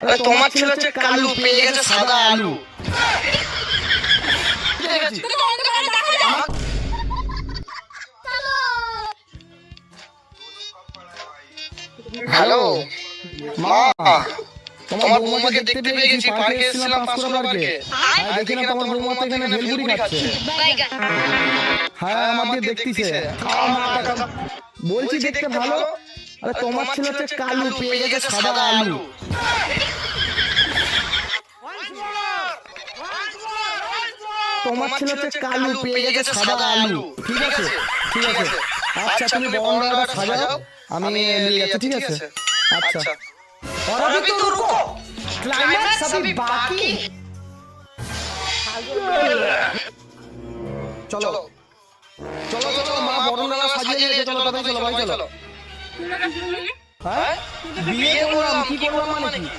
আরে তোমার ছেলে হচ্ছে কালু, পেয়ে গেছে সাদা আলু। হ্যালো মা, তোমার বৌমাকে দেখতে পেয়ে গেছি, পার্কে এসেছিলাম পাঁচকুড়া পার্কে। হ্যাঁ দেখি না তোমার বৌমা তো এখানে ভেলপুরি খাচ্ছে। হ্যাঁ আমার দিয়ে দেখতিছে। বলছি দেখতে ভালো। আরে তোমার ছেলে হচ্ছে কালু, পেয়ে গেছে সাদা আলু। তোমার ছেলে হচ্ছে কালু, পেয়ে গেছে সাদা আলু। ঠিক আছে ঠিক আছে, আচ্ছা তুমি বর্ণনাটা সাজাও, আমি নিয়ে যাচ্ছি। ঠিক আছে আচ্ছা। और अभी तो रुको, क्लाइमैक्स अभी बाकी। चलो चलो चलो माँ বর্ণনা সাজিয়ে নিয়ে চলো, তবে চলো ভাই চলো। হ্যাঁ বিয়ে করলাম, কি করলাম মানে কি?